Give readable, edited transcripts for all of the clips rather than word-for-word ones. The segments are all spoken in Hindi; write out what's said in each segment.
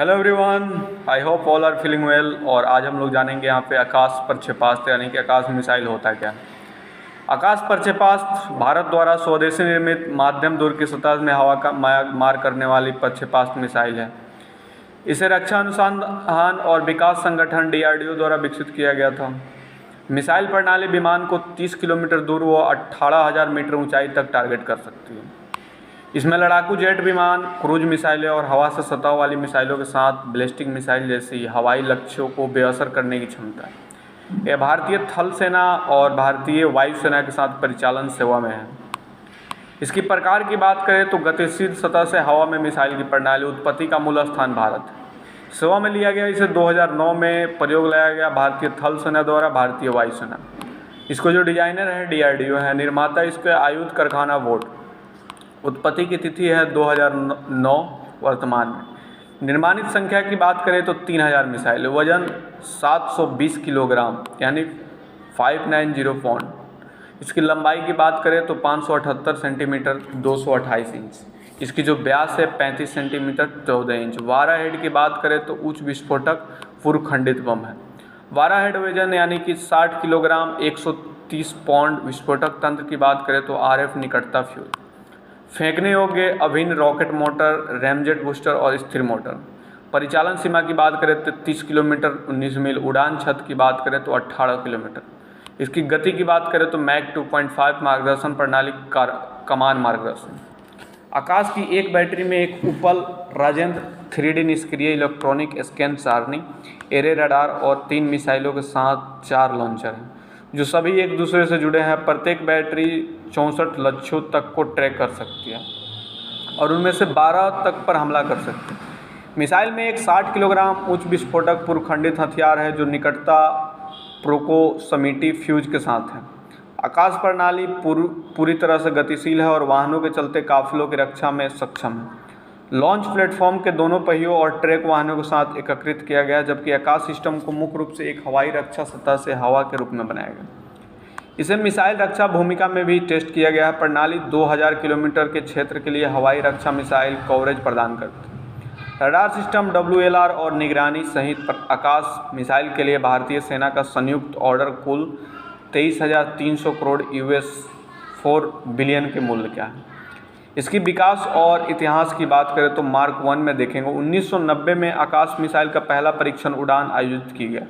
Hello everyone, I hope all are feeling well. और आज हम लोग जानेंगे यहाँ पे आकाश प्रक्षेपास्त्र यानी कि आकाश मिसाइल होता क्या है। आकाश प्रक्षेपास्त्र भारत द्वारा स्वदेशी निर्मित माध्यम दूर की सतह में हवा का मार करने वाली प्रक्षेपास्त्र मिसाइल है। इसे रक्षा अनुसंधान और विकास संगठन DRDO द्वारा विकसित किया गया था। मिसाइल प्रणाली विमान को 30 किलोमीटर दूर व 18,000 मीटर ऊंचाई तक टारगेट कर सकती है। इसमें लड़ाकू जेट विमान, क्रूज मिसाइलें और हवा से सतह वाली मिसाइलों के साथ बैलिस्टिक मिसाइल जैसी हवाई लक्ष्यों को बेअसर करने की क्षमता है। यह भारतीय थल सेना और भारतीय वायुसेना के साथ परिचालन सेवा में है। इसकी प्रकार की बात करें तो गतिशील सतह से हवा में मिसाइल की प्रणाली उत्पत्ति का मूल स्थान भारत है। सेवा में लिया गया, इसे 2009 में प्रयोग लाया गया भारतीय थल सेना द्वारा भारतीय वायुसेना। इसको जो डिजाइनर है DRDO है। निर्माता इसके आयुध कारखाना वोट। उत्पत्ति की तिथि है 2009। वर्तमान में निर्माणित संख्या की बात करें तो 3000 मिसाइल, वजन 720 किलोग्राम यानी 590 पौंड। इसकी लंबाई की बात करें तो 578 सेंटीमीटर 228 इंच। इसकी जो व्यास है 35 सेंटीमीटर 14 इंच। वारा हेड की बात करें तो उच्च विस्फोटक पूर्व खंडित बम है। वारा हेड वजन यानी कि 60 किलोग्राम 130 पौंड। विस्फोटक तंत्र की बात करें तो RF निकटता फ्यूज, फेंकने योग्य अभिन्न रॉकेट मोटर, रैमजेट बूस्टर और स्थिर मोटर। परिचालन सीमा की बात करें तो 30 किलोमीटर 19 मील। उड़ान छत की बात करें तो 18 किलोमीटर। इसकी गति की बात करें तो मैक 2.5 मार्गदर्शन प्रणाली कमान मार्गदर्शन। आकाश की एक बैटरी में एक उपल राजेंद्र 3D निष्क्रिय इलेक्ट्रॉनिक स्कैन सारणी, एरे रडार और 3 मिसाइलों के साथ 4 लॉन्चर हैं जो सभी एक दूसरे से जुड़े हैं। प्रत्येक बैटरी 64 लक्ष्यों तक को ट्रैक कर सकती है और उनमें से 12 तक पर हमला कर सकती है। मिसाइल में एक 60 किलोग्राम उच्च विस्फोटक पूर्वखंडित हथियार है जो निकटता प्रोक्सिमिटी फ्यूज के साथ है। आकाश प्रणाली पूरी तरह से गतिशील है और वाहनों के चलते काफिलों की रक्षा में सक्षम है। लॉन्च प्लेटफॉर्म के दोनों पहियों और ट्रैक वाहनों के साथ एकीकृत किया गया, जबकि आकाश सिस्टम को मुख्य रूप से एक हवाई रक्षा सतह से हवा के रूप में बनाया गया। इसे मिसाइल रक्षा भूमिका में भी टेस्ट किया गया है। प्रणाली 2000 किलोमीटर के क्षेत्र के लिए हवाई रक्षा मिसाइल कवरेज प्रदान करती है। रडार सिस्टम, WLR और निगरानी सहित आकाश मिसाइल के लिए भारतीय सेना का संयुक्त ऑर्डर कुल 23,300 करोड़ US 4 बिलियन के मूल्य का है। इसकी विकास और इतिहास की बात करें तो मार्क 1 में देखेंगे 1990 में आकाश मिसाइल का पहला परीक्षण उड़ान आयोजित की गया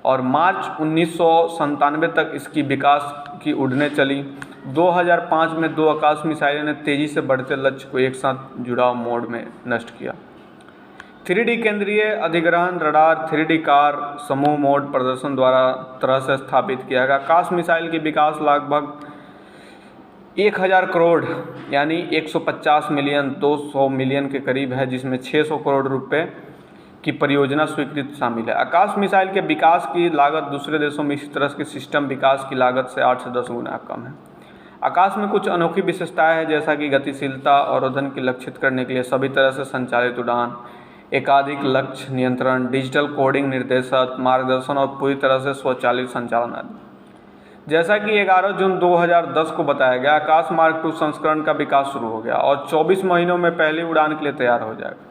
और मार्च 1997 तक इसकी विकास की उड़ने चली। 2005 में 2 आकाश मिसाइलों ने तेज़ी से बढ़ते लक्ष्य को एक साथ जुड़ाव मोड में नष्ट किया। 3D केंद्रीय अधिग्रहण रडार 3D कार समूह मोड प्रदर्शन द्वारा तरह से स्थापित किया गया। आकाश मिसाइल की विकास लगभग 1000 करोड़ यानी 150 मिलियन 200 मिलियन के करीब है, जिसमें 600 करोड़ रुपए की परियोजना स्वीकृत शामिल है। आकाश मिसाइल के विकास की लागत दूसरे देशों में इसी तरह के सिस्टम विकास की लागत से 8 से 10 गुना कम है। आकाश में कुछ अनोखी विशेषताएं हैं, जैसा कि गतिशीलता और अवरोधन की लक्षित करने के लिए सभी तरह से संचालित उड़ान, एकाधिक लक्ष्य नियंत्रण, डिजिटल कोडिंग निर्देशक मार्गदर्शन और पूरी तरह से स्वचालित संचालन आदि। जैसा कि 11 जून 2010 को बताया गया, आकाश मार्क 2 संस्करण का विकास शुरू हो गया और 24 महीनों में पहली उड़ान के लिए तैयार हो जाएगा।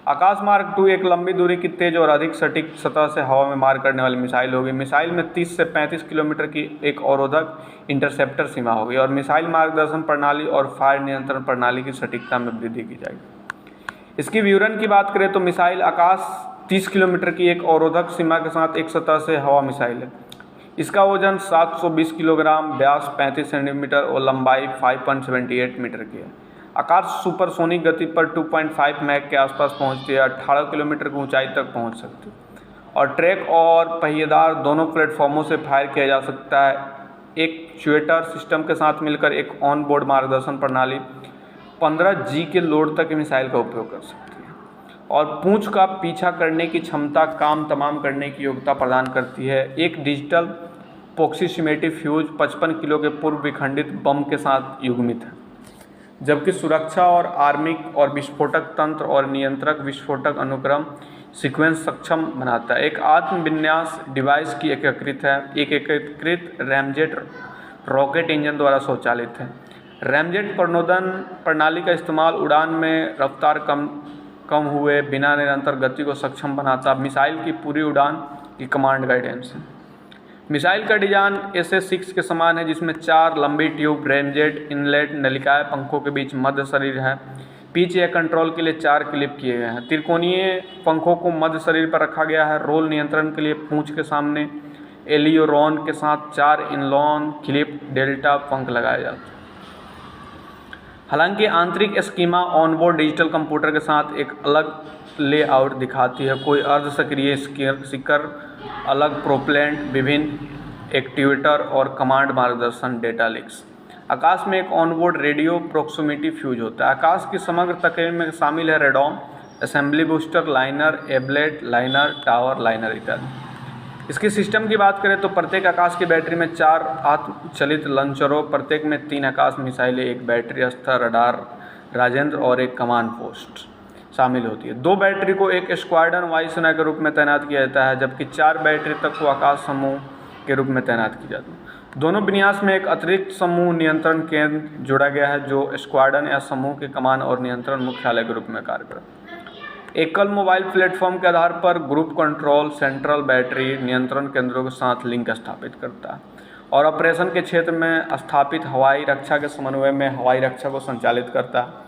आकाश मार्क 2 एक लंबी दूरी की तेज और अधिक सटीक सतह से हवा में मार करने वाली मिसाइल होगी। मिसाइल में 30 से 35 किलोमीटर की एक अवरोधक इंटरसेप्टर सीमा होगी और मिसाइल मार्गदर्शन प्रणाली और फायर नियंत्रण प्रणाली की सटीकता में वृद्धि की जाएगी। इसकी विवरण की बात करें तो मिसाइल आकाश 30 किलोमीटर की एक अवरोधक सीमा के साथ एक सतह से हवा मिसाइल है। इसका वजन 720 किलोग्राम, व्यास 35 सेंटीमीटर और लंबाई 5.78 मीटर की है। आकाश सुपरसोनिक गति पर 2.5 मैक के आसपास पहुंचती है, 18 किलोमीटर की ऊंचाई तक पहुंच सकती है और ट्रैक और पहिएदार दोनों प्लेटफॉर्मों से फायर किया जा सकता है। एक एक्चुएटर सिस्टम के साथ मिलकर एक ऑन बोर्ड मार्गदर्शन प्रणाली 15G के लोड तक मिसाइल का उपयोग कर सकती है और पूंछ का पीछा करने की क्षमता, काम तमाम करने की योग्यता प्रदान करती है। एक डिजिटल प्रोक्सिमिटी फ्यूज 55 किलो के पूर्व विखंडित बम के साथ युग्मित है, जबकि सुरक्षा और आर्मिक और विस्फोटक तंत्र और नियंत्रक विस्फोटक अनुक्रम सीक्वेंस सक्षम बनाता है। एक आत्म विन्यास डिवाइस की एकीकृत है। एक एकीकृत रैमजेट रॉकेट इंजन द्वारा स्वचालित है। रैमजेट प्रणोदन प्रणाली का इस्तेमाल उड़ान में रफ्तार कम कम हुए बिना निरंतर गति को सक्षम बनाता। मिसाइल की पूरी उड़ान की कमांड गाइडेंस है। मिसाइल का डिजाइन SA-6 के समान है, जिसमें 4 लंबी ट्यूब, रेंजेट, इनलेट, नलिकाएं, पंखों के बीच मध्य शरीर है। पिच या कंट्रोल के लिए 4 क्लिप किए गए हैं। त्रिकोणीय पंखों को मध्य शरीर पर रखा गया है। रोल नियंत्रण के लिए पूंछ के सामने एलियोरॉन के साथ 4 इनलॉन क्लिप डेल्टा पंख लगाए जाते हैं। हालांकि आंतरिक स्कीमा ऑनबोर्ड डिजिटल कंप्यूटर के साथ एक अलग लेआउट दिखाती है। कोई अर्ध सक्रिय स्पीकर, अलग प्रोपेलेंट, विभिन्न एक्टिवेटर और कमांड मार्गदर्शन डेटा लिंक्स। आकाश में एक ऑनबोर्ड रेडियो प्रॉक्सिमिटी फ्यूज होता है। आकाश की समग्र तकनीक में शामिल है रेडॉन, assembly booster, liner, ablate, liner, tower, liner इत्यादि। इसकी सिस्टम की बात करें तो प्रत्येक आकाश की बैटरी में 4 आत्मचलित लॉन्चरों, प्रत्येक में 3 आकाश मिसाइलें, एक बैटरी स्तर रडार राजेंद्र और एक कमांड पोस्ट शामिल होती है। 2 बैटरी को एक स्क्वाड्रन वायुसेना के रूप में तैनात किया जाता है, जबकि 4 बैटरी तक को आकाश समूह के रूप में तैनात की जाती है। दोनों विन्यास में एक अतिरिक्त समूह नियंत्रण केंद्र जोड़ा गया है, जो स्क्वाड्रन या समूह के कमान और नियंत्रण मुख्यालय के रूप में कार्य करता है। एकल मोबाइल प्लेटफॉर्म के आधार पर ग्रुप कंट्रोल सेंट्रल बैटरी नियंत्रण केंद्रों के साथ लिंक स्थापित करता है और ऑपरेशन के क्षेत्र में स्थापित हवाई रक्षा के समन्वय में हवाई रक्षा को संचालित करता है।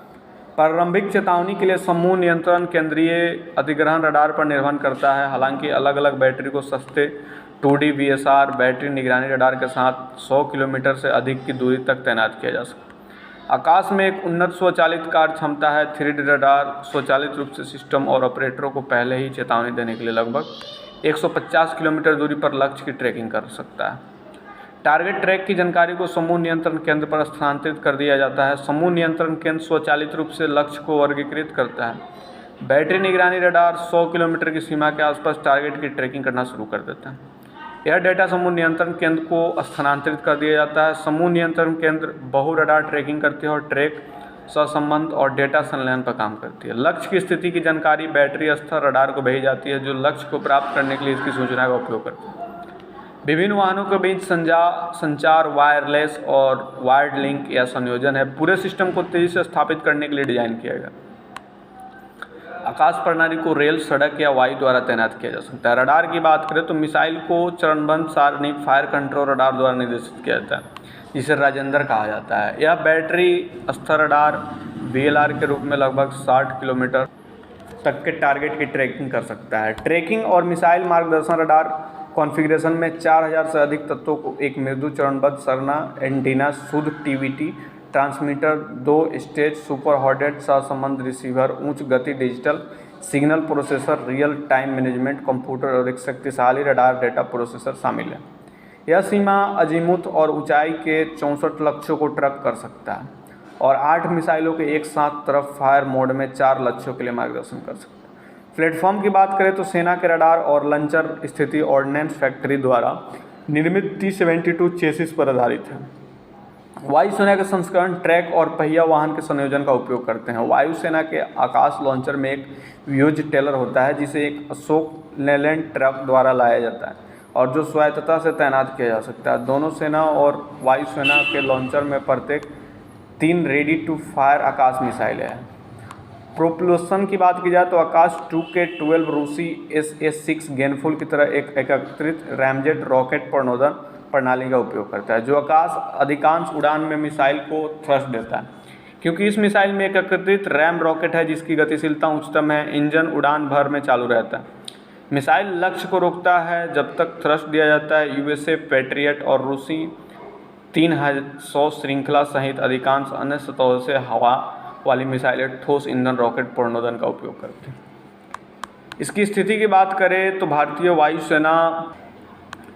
प्रारंभिक चेतावनी के लिए समूह नियंत्रण केंद्रीय अधिग्रहण रडार पर निर्भर करता है। हालांकि अलग अलग बैटरी को सस्ते 2D VSR बैटरी निगरानी रडार के साथ 100 किलोमीटर से अधिक की दूरी तक तैनात किया जा सकता है। आकाश में एक उन्नत स्वचालित कार्य क्षमता है। 3D रडार स्वचालित रूप से सिस्टम और ऑपरेटरों को पहले ही चेतावनी देने के लिए लगभग 150 किलोमीटर दूरी पर लक्ष्य की ट्रैकिंग कर सकता है। टारगेट ट्रैक की जानकारी को समूह नियंत्रण केंद्र पर स्थानांतरित कर दिया जाता है। समूह नियंत्रण केंद्र स्वचालित रूप से लक्ष्य को वर्गीकृत करता है। बैटरी निगरानी रडार 100 किलोमीटर की सीमा के आसपास टारगेट की ट्रैकिंग करना शुरू कर देता है। यह डेटा समूह नियंत्रण केंद्र को स्थानांतरित कर दिया जाता है। समूह नियंत्रण केंद्र बहु रडार ट्रैकिंग करती है और ट्रैक सहसंबंध और डेटा संलयन पर काम करती है। लक्ष्य की स्थिति की जानकारी बैटरी स्तर रडार को भेजी जाती है, जो लक्ष्य को प्राप्त करने के लिए इसकी सूचना का उपयोग करती है। विभिन्न वाहनों के बीच संचार वायरलेस और वायर्ड लिंक या संयोजन है। पूरे सिस्टम को तेजी से स्थापित करने के लिए डिजाइन किया गया। आकाश प्रणाली को रेल, सड़क या वायु द्वारा तैनात किया जा सकता है। रडार की बात करें तो मिसाइल को चरणबद्ध सारणी फायर कंट्रोल रडार द्वारा निर्देशित किया जाता है, जिसे राजेंद्र कहा जाता है। यह बैटरी स्तर रडार VLR के रूप में लगभग 60 किलोमीटर तक के टारगेट की ट्रैकिंग कर सकता है। ट्रैकिंग और मिसाइल मार्गदर्शन रडार कॉन्फ़िगरेशन में 4000 से अधिक तत्वों को एक मृदु चरणबद्ध सरना, एंटीना, शुद्ध TVT ट्रांसमीटर, 2 स्टेज सुपर हॉटेड सहसंबंध रिसीवर, उच्च गति digital signal processor, real time management computer और एक शक्तिशाली रडार डेटा प्रोसेसर शामिल है। यह सीमा अजीमुथ और ऊंचाई के 64 लक्ष्यों को ट्रैक कर सकता है और 8 मिसाइलों के एक साथ तरफ फायर मोड में 4 लक्ष्यों के लिए मार्गदर्शन कर सकता है। प्लेटफॉर्म की बात करें तो सेना के रडार और लॉन्चर स्थिति ऑर्डिनेंस फैक्ट्री द्वारा निर्मित T-72 चेसिस पर आधारित है। वायुसेना के संस्करण ट्रैक और पहिया वाहन के संयोजन का उपयोग करते हैं। वायुसेना के आकाश लॉन्चर में एक व्यूज टेलर होता है, जिसे एक अशोक लेलैंड ट्रक द्वारा लाया जाता है और जो स्वायत्तता से तैनात किया जा सकता है। दोनों सेना और वायुसेना के लॉन्चर में प्रत्येक 3 रेडी टू फायर आकाश मिसाइलें हैं। प्रोपल्शन की बात की जाए तो आकाश 2K-12 रूसी SA-6 गेनफुल की तरह एक एकीकृत रैमजेट रॉकेट प्रणोदन प्रणाली का उपयोग करता है, जो आकाश अधिकांश उड़ान में मिसाइल को थ्रस्ट देता है। क्योंकि इस मिसाइल में एक एकीकृत रैम रॉकेट है जिसकी गतिशीलता उच्चतम है, इंजन उड़ान भर में चालू रहता है। मिसाइल लक्ष्य को रोकता है जब तक थ्रस्ट दिया जाता है। USA पैट्रियट और रूसी 300 श्रृंखला सहित अधिकांश अन्य सतहों से हवा वाली मिसाइलें ठोस ईंधन रॉकेट प्रणोदन का उपयोग करती हैं। इसकी स्थिति की बात करें तो भारतीय वायुसेना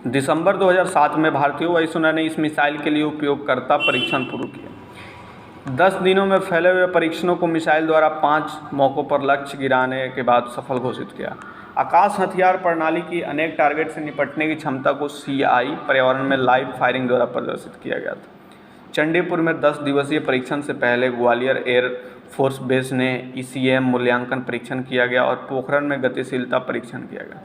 दिसंबर 2007 में भारतीय वायुसेना ने इस मिसाइल के लिए उपयोगकर्ता परीक्षण पूर्ण किया। 10 दिनों में फैले हुए परीक्षणों को मिसाइल द्वारा 5 मौक़ों पर लक्ष्य गिराने के बाद सफल घोषित किया। आकाश हथियार प्रणाली की अनेक टारगेट से निपटने की क्षमता को CI पर्यावरण में लाइव फायरिंग द्वारा प्रदर्शित किया गया था। चंडीपुर में 10 दिवसीय परीक्षण से पहले ग्वालियर एयर फोर्स बेस ने ECM मूल्यांकन परीक्षण किया गया और पोखरण में गतिशीलता परीक्षण किया गया।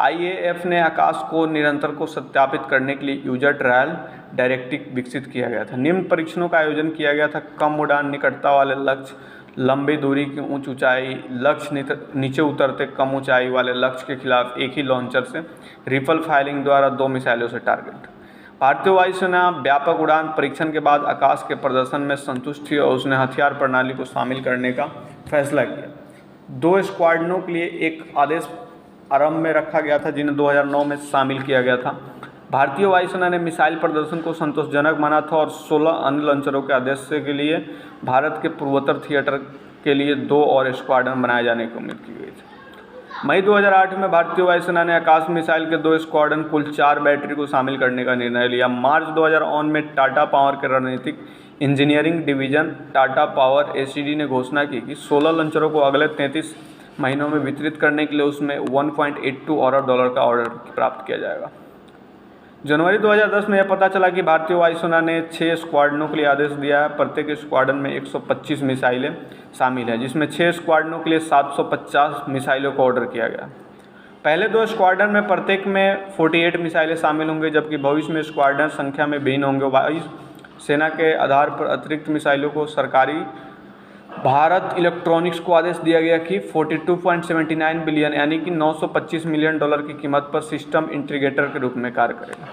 IAF ने आकाश को निरंतर को सत्यापित करने के लिए यूजर ट्रायल डायरेक्टिव विकसित किया गया था। निम्न परीक्षणों का आयोजन किया गया था: कम उड़ान, निकटता वाले लक्ष्य, लंबी दूरी की उच्च ऊंचाई लक्ष्य नीचे उतरते कम ऊंचाई वाले लक्ष्य के खिलाफ एक ही लॉन्चर से रिफल फायरिंग द्वारा 2 मिसाइलों से टारगेट। भारतीय वायुसेना व्यापक उड़ान परीक्षण के बाद आकाश के प्रदर्शन में संतुष्ट थी और उसने हथियार प्रणाली को शामिल करने का फैसला किया। 2 स्क्वाड्रनों के लिए एक आदेश आरंभ में रखा गया था जिन्हें 2009 में शामिल किया गया था। भारतीय वायुसेना ने मिसाइल प्रदर्शन को संतोषजनक माना था और 16 अन्य लॉन्चरों के आदेश के लिए भारत के पूर्वोत्तर थिएटर के लिए 2 और स्क्वाड्रन बनाए जाने की उम्मीद की गई थी। मई 2008 में भारतीय वायुसेना ने आकाश मिसाइल के 2 स्क्वाड्रन कुल 4 बैटरी को शामिल करने का निर्णय लिया। मार्च 2009 में टाटा पावर के रणनीतिक engineering division Tata power ACD ने घोषणा की कि 16 लॉन्चरों को अगले 33 महीनों में वितरित करने के लिए उसमें $1.82 अरब का ऑर्डर प्राप्त किया जाएगा। जनवरी 2010 में यह पता चला कि भारतीय वायुसेना ने 6 स्क्वाड्रनों के लिए आदेश दिया है। प्रत्येक स्क्वाड्रन में 125 मिसाइलें शामिल हैं, जिसमें 6 स्क्वाड्रनों के लिए 750 मिसाइलों को ऑर्डर किया गया। पहले 2 स्क्वाड्रन में प्रत्येक में 48 मिसाइलें शामिल होंगे, जबकि भविष्य में स्क्वाड्रन संख्या में भिन्न होंगे। वायु सेना के आधार पर अतिरिक्त मिसाइलों को सरकारी भारत इलेक्ट्रॉनिक्स को आदेश दिया गया कि 42.79 बिलियन यानी कि $925 मिलियन की कीमत पर सिस्टम इंटीग्रेटर के रूप में कार्य करेगा।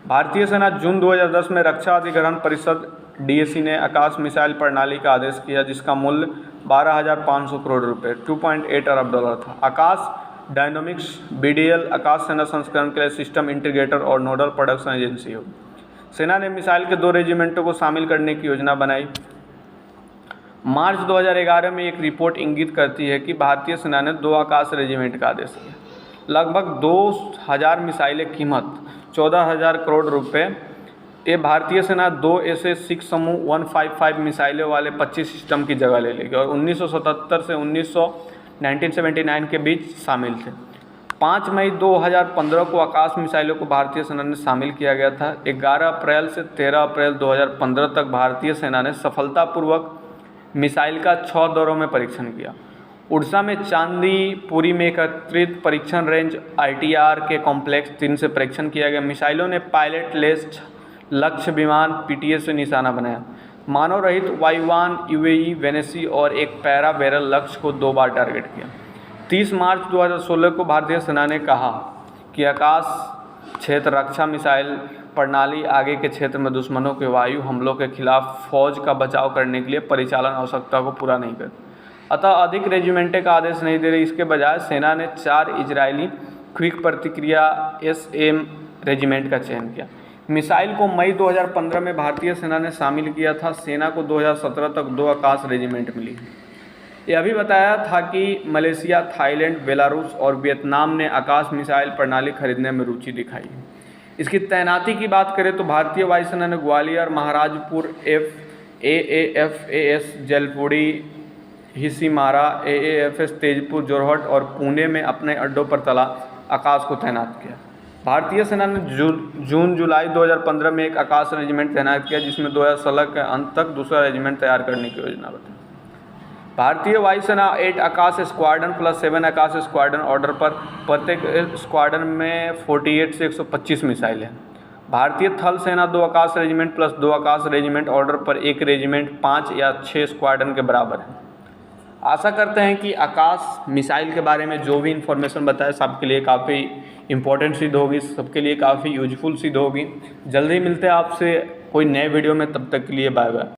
भारतीय सेना जून 2010 में रक्षा अधिग्रहण परिषद डीएसी ने आकाश मिसाइल प्रणाली का आदेश किया, जिसका मूल्य 12,500 करोड़ रुपये $2.8 अरब था। आकाश डायनामिक्स बीडीएल आकाश सेना संस्करण के लिए सिस्टम इंटीग्रेटर और नोडल प्रोडक्शन एजेंसी हो। सेना ने मिसाइल के 2 रेजिमेंटों को शामिल करने की योजना बनाई। मार्च 2011 में एक रिपोर्ट इंगित करती है कि भारतीय सेना ने 2 आकाश रेजिमेंट का आदेश किया। लगभग 2000 मिसाइलें कीमत 14,000 करोड़ रुपए। ये भारतीय सेना 2 SA-6 समूह 155 मिसाइलें वाले 25 सिस्टम की जगह ले लेगी और 1977 से 1979 के बीच शामिल थे। 5 मई 2015 को आकाश मिसाइलों को भारतीय सेना ने शामिल किया गया था। 11 अप्रैल से 13 अप्रैल 2015 तक भारतीय सेना ने सफलतापूर्वक मिसाइल का 6 दौरों में परीक्षण किया। उड़ीसा में चांदीपुरी में एकत्रित परीक्षण रेंज ITR के कॉम्प्लेक्स 3 से परीक्षण किया गया। मिसाइलों ने पायलट लेस लक्ष्य विमान PTS से निशाना बनाया। मानव रहित वायुयान UAE वेनेसी और एक पैरा बैरल लक्ष्य को 2 बार टारगेट किया। 30 मार्च 2016 को भारतीय सेना ने कहा कि आकाश क्षेत्र रक्षा मिसाइल प्रणाली आगे के क्षेत्र में दुश्मनों के वायु हमलों के खिलाफ फौज का बचाव करने के लिए परिचालन आवश्यकता को पूरा नहीं करती, अतः अधिक रेजिमेंटे का आदेश नहीं दे रही। इसके बजाय सेना ने 4 इजरायली क्विक प्रतिक्रिया SM रेजिमेंट का चयन किया। मिसाइल को मई 2015 में भारतीय सेना ने शामिल किया था। सेना को 2017 तक 2 आकाश रेजिमेंट मिली। यह भी बताया था कि मलेशिया, थाईलैंड, बेलारूस और वियतनाम ने आकाश मिसाइल प्रणाली खरीदने में रुचि दिखाई है। इसकी तैनाती की बात करें तो भारतीय वायुसेना ने ग्वालियर, महाराजपुर, AAFAS जलपुरी, हिसीमारा, AAFS तेजपुर, जोरहट और पुणे में अपने अड्डों पर तला आकाश को तैनात किया। भारतीय सेना ने जून-जुलाई 2015 में एक आकाश रेजिमेंट तैनात किया, जिसमें 2016 के अंत तक दूसरा रेजिमेंट तैयार करने की योजना बताई। भारतीय वायुसेना 8 आकाश स्क्वाड्रन प्लस 7 आकाश स्क्वाड्रन ऑर्डर पर, प्रत्येक स्क्वाड्रन में 48 से 125 मिसाइल हैं। भारतीय थल सेना 2 आकाश रेजिमेंट प्लस 2 आकाश रेजिमेंट ऑर्डर पर एक रेजिमेंट 5 या 6 स्क्वाड्रन के बराबर है। आशा करते हैं कि आकाश मिसाइल के बारे में जो भी इन्फॉर्मेशन बताया सबके लिए काफ़ी इम्पोर्टेंट सिद्ध होगी, सबके लिए काफ़ी यूजफुल सिद्ध होगी। जल्दी मिलते हैं आपसे कोई नए वीडियो में, तब तक के लिए बाय बाय।